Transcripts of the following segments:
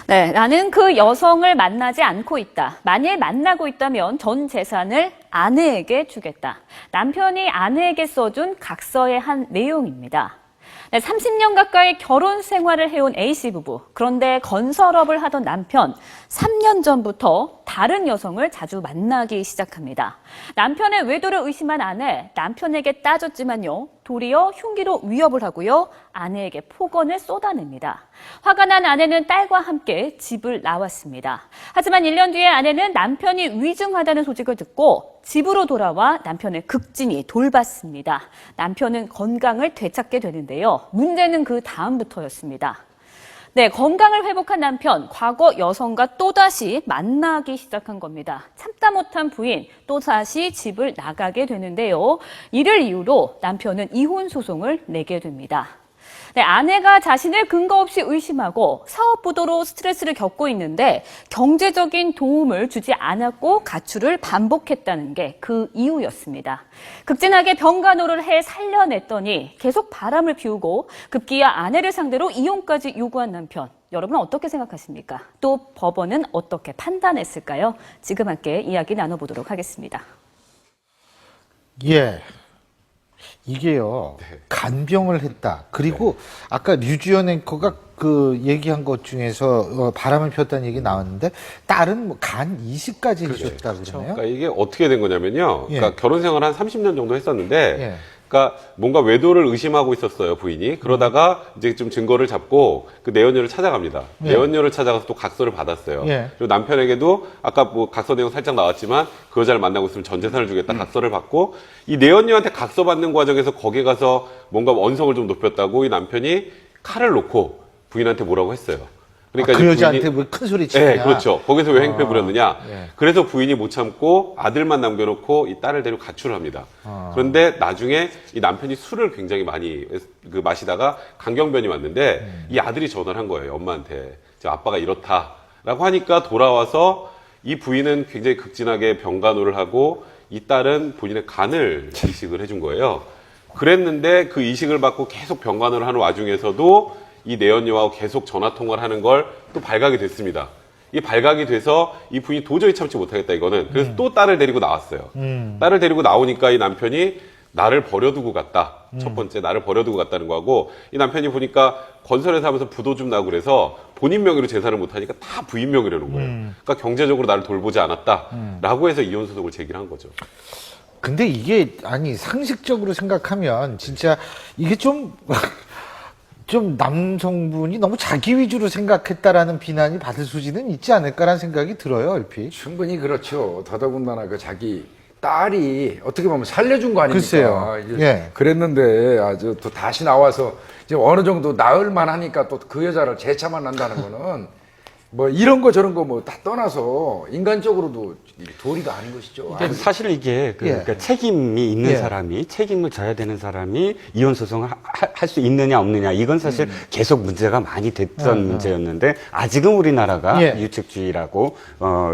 네, 나는 그 여성을 만나지 않고 있다. 만일 만나고 있다면 전 재산을 아내에게 주겠다. 남편이 아내에게 써준 각서의 한 내용입니다. 네, 30년 가까이 결혼 생활을 해온 A씨 부부. 그런데 건설업을 하던 남편, 3년 전부터 다른 여성을 자주 만나기 시작합니다. 남편의 외도를 의심한 아내, 남편에게 따졌지만요. 도리어 흉기로 위협을 하고요. 아내에게 폭언을 쏟아냅니다. 화가 난 아내는 딸과 함께 집을 나왔습니다. 하지만 1년 뒤에 아내는 남편이 위증하다는 소식을 듣고 집으로 돌아와 남편의 극진히 돌봤습니다. 남편은 건강을 되찾게 되는데요. 문제는 그 다음부터였습니다. 네, 건강을 회복한 남편, 과거 여성과 또다시 만나기 시작한 겁니다. 참다 못한 부인, 또다시 집을 나가게 되는데요. 이를 이유로 남편은 이혼 소송을 내게 됩니다. 네, 아내가 자신을 근거 없이 의심하고 사업 부도로 스트레스를 겪고 있는데 경제적인 도움을 주지 않았고 가출을 반복했다는 게 그 이유였습니다. 극진하게 병간호를 해 살려냈더니 계속 바람을 피우고 급기야 아내를 상대로 이혼까지 요구한 남편. 여러분은 어떻게 생각하십니까? 또 법원은 어떻게 판단했을까요? 지금 함께 이야기 나눠보도록 하겠습니다. 예. 이게요, 간병을 했다. 그리고 아까 류지연 앵커가 그 얘기한 것 중에서 바람을 폈다는 얘기 나왔는데, 딸은 뭐 간 이식까지 해줬다 그러네요. 그러니까 이게 어떻게 된 거냐면요. 예. 그러니까 결혼 생활 한 30년 정도 했었는데, 예. 그러니까 뭔가 외도를 의심하고 있었어요, 부인이. 그러다가 이제 좀 증거를 잡고 그 내연녀를 찾아갑니다. 예. 내연녀를 찾아가서 또 각서를 받았어요. 예. 그리고 남편에게도 아까 뭐 각서 내용 살짝 나왔지만 그 여자를 만나고 있으면 전 재산을 주겠다 각서를 받고 이 내연녀한테 각서 받는 과정에서 거기 가서 뭔가 언성을 좀 높였다고 이 남편이 칼을 놓고 부인한테 뭐라고 했어요. 그러니까 그 이제 여자한테 뭐 큰 소리 치냐. 네, 그렇죠. 거기서 왜 행패 부렸느냐. 예. 그래서 부인이 못 참고 아들만 남겨놓고 이 딸을 데리고 가출을 합니다. 그런데 나중에 이 남편이 술을 굉장히 많이 마시다가 강경변이 왔는데 이 아들이 전화를 한 거예요. 엄마한테. 아빠가 이렇다라고 하니까 돌아와서 이 부인은 굉장히 극진하게 병간호를 하고 이 딸은 본인의 간을 이식을 해준 거예요. 그랬는데 그 이식을 받고 계속 병간호를 하는 와중에서도 이 내연녀하고 계속 전화통화를 하는 걸 또 발각이 됐습니다. 이 발각이 돼서 이 부인이 도저히 참지 못하겠다 이거는. 그래서 또 딸을 데리고 나왔어요. 딸을 데리고 나오니까 이 남편이 나를 버려두고 갔다. 첫 번째 나를 버려두고 갔다는 거고 이 남편이 보니까 건설회사 하면서 부도 좀 나고 그래서 본인 명의로 재산을 못하니까 다 부인 명의로 해놓은 거예요. 그러니까 경제적으로 나를 돌보지 않았다라고 해서 이혼 소송을 제기를 한 거죠. 근데 이게, 아니, 상식적으로 생각하면 진짜 이게 좀 남성분이 너무 자기 위주로 생각했다라는 비난이 받을 수지는 있지 않을까라는 생각이 들어요, 얼핏. 충분히 그렇죠. 더더군다나 그 자기 딸이 어떻게 보면 살려준 거 아닙니까? 글쎄요. 이제 예. 그랬는데 아주 또 다시 나와서 이제 어느 정도 나을 만하니까 또 그 여자를 재차 만난다는 거는 뭐 이런 거 저런 거 뭐 다 떠나서 인간적으로도 도리가 아닌 것이죠. 근데 사실 이게 그러니까 책임이 있는 예. 사람이 책임을 져야 되는 사람이 이혼 소송을 할 수 있느냐 없느냐 이건 사실 계속 문제가 많이 됐던 문제였는데 아직은 우리나라가 예. 유책주의라고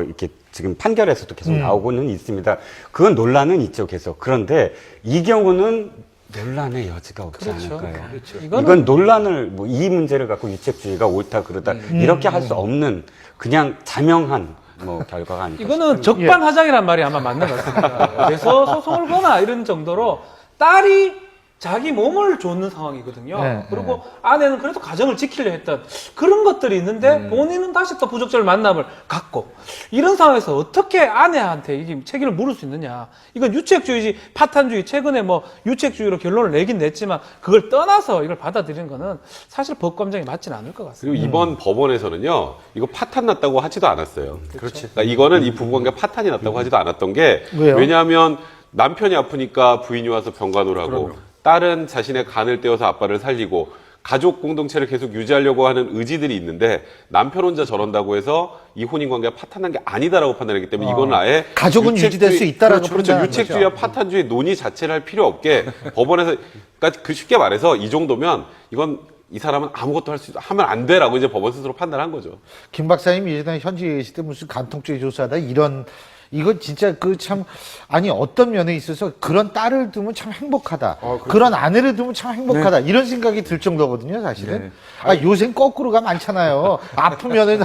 이렇게 지금 판결에서도 계속 나오고는 있습니다. 그건 논란은 있죠, 계속. 그런데 이 경우는 논란의 여지가 없지 않을까요? 그렇죠. 이건 논란을 뭐 이 문제를 갖고 유책주의가 옳다 그러다 이렇게 할 수 없는 그냥 자명한 뭐 결과가 아닐까 이거는 싶습니다. 적반하장이란 말이 아마 맞는 것 같습니다. 그래서 소송을 거나 이런 정도로 딸이 자기 몸을 줬는 상황이거든요. 네, 그리고 아내는 그래도 가정을 지키려 했던 그런 것들이 있는데 본인은 다시 또 부적절 만남을 갖고 이런 상황에서 어떻게 아내한테 이게 책임을 물을 수 있느냐. 이건 유책주의지 파탄주의 최근에 뭐 유책주의로 결론을 내긴 냈지만 그걸 떠나서 이걸 받아들이는 거는 사실 법감정이 맞지는 않을 것 같습니다. 그리고 이번 법원에서는요, 이거 파탄 났다고 하지도 않았어요. 그렇지. 그러니까 이거는 이 부부관계 파탄이 났다고 하지도 않았던 게, 왜요? 왜냐하면 남편이 아프니까 부인이 와서 병간호를 하고, 딸은 자신의 간을 떼어서 아빠를 살리고, 가족 공동체를 계속 유지하려고 하는 의지들이 있는데, 남편 혼자 저런다고 해서 이 혼인관계가 파탄난 게 아니다라고 판단했기 때문에 이거는 아예 가족은 유지될 수 있다라고 그렇죠. 판단한 유책주의와 거죠. 파탄주의 논의 자체를 할 필요 없게 법원에서, 그러니까 그 쉽게 말해서 이 정도면 이건 이 사람은 아무것도 하면 안 돼라고 이제 법원 스스로 판단한 거죠. 김 박사님 예전에 현지 계실 때 무슨 간통죄 조사다 이런 이건 진짜 그 참 아니 어떤 면에 있어서 그런 딸을 두면 참 행복하다. 그런 아내를 두면 참 행복하다. 이런 생각이 들 정도거든요, 사실은. 네. 아, 요새 거꾸로가 많잖아요. 아프면은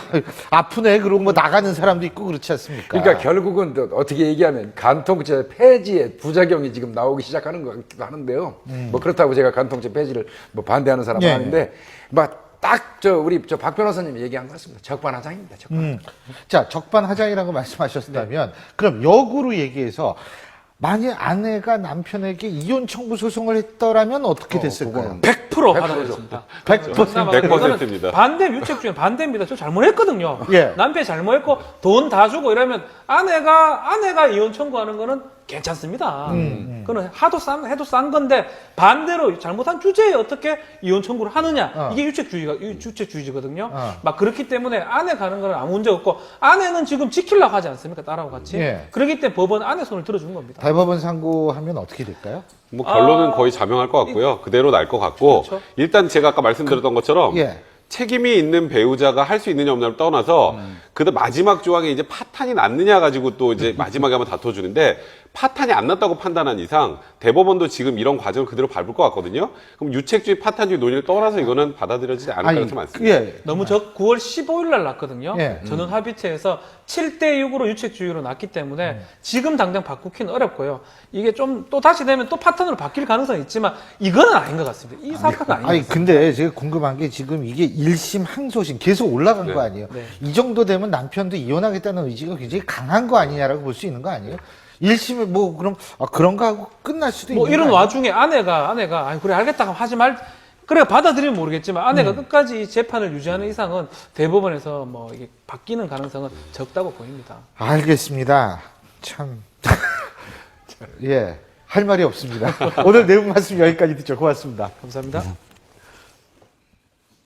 아프네 그러고 뭐 나가는 사람도 있고 그렇지 않습니까? 그러니까 결국은 또 어떻게 얘기하면 간통죄 폐지의 부작용이 지금 나오기 시작하는 것 같기도 하는데요. 뭐 그렇다고 제가 간통죄 폐지를 뭐 반대하는 사람은 예. 아닌데, 막 딱 우리 박 변호사님이 얘기한 것 같습니다. 적반하장입니다. 적반. 자, 적반하장이라고 말씀하셨다면 그럼 역으로 얘기해서 만약 아내가 남편에게 이혼 청구 소송을 했더라면 어떻게 됐을까요? 100% 받아들였습니다. 100%입니다. 반대 유책주의 반대입니다. 저 잘못했거든요. 예. 남편이 잘못했고 돈 다 주고 이러면 아내가 이혼 청구하는 거는 괜찮습니다. 그거는 해도 싼 건데 반대로 잘못한 주제에 어떻게 이혼 청구를 하느냐 이게 유책주의거든요. 막 그렇기 때문에 아내 가는 거는 아무 문제 없고 아내는 지금 지키려고 하지 않습니까? 딸하고 같이. 예. 그렇기 때문에 법원 아내 손을 들어준 겁니다. 대법원 상고하면 어떻게 될까요? 뭐 결론은 거의 자명할 것 같고요. 그대로 날 것 같고 그렇죠. 일단 제가 아까 말씀드렸던 것처럼 예. 책임이 있는 배우자가 할 수 있느냐 없느냐를 떠나서 그다음 마지막 조항에 이제 파탄이 났느냐 가지고 또 이제 마지막에 한번 다퉈주는데 파탄이 안 났다고 판단한 이상 대법원도 지금 이런 과정을 그대로 밟을 것 같거든요. 그럼 유책주의, 파탄주의 논의를 떠나서 이거는 받아들여지지 않을 가능성이 많습니다. 예. 너무 9월 15일 날 났거든요. 예. 전원 합의체에서 7대6으로 유책주의로 났기 때문에 지금 당장 바꾸기는 어렵고요. 이게 좀 또 다시 되면 또 파탄으로 바뀔 가능성이 있지만 이거는 아닌 것 같습니다. 이 사건은 아닌 것 아니 같습니다. 근데 제가 궁금한 게 지금 이게 1심 항소심 계속 올라간 네. 거 아니에요? 네. 이 정도 되면 남편도 이혼하겠다는 의지가 굉장히 강한 거 아니냐라고 볼 수 있는 거 아니에요? 1심에 뭐 그럼 그런가 하고 끝날 수도 뭐 있는 이런 거 아니에요? 와중에 아내가 아니 그래 알겠다 하면 하지 말 그래 받아들이면 모르겠지만 아내가 끝까지 이 재판을 유지하는 이상은 대법원에서 뭐 이게 바뀌는 가능성은 적다고 보입니다. 알겠습니다. 참. 예. 할 말이 없습니다. 오늘 내용 말씀 여기까지 듣죠. 고맙습니다. 감사합니다.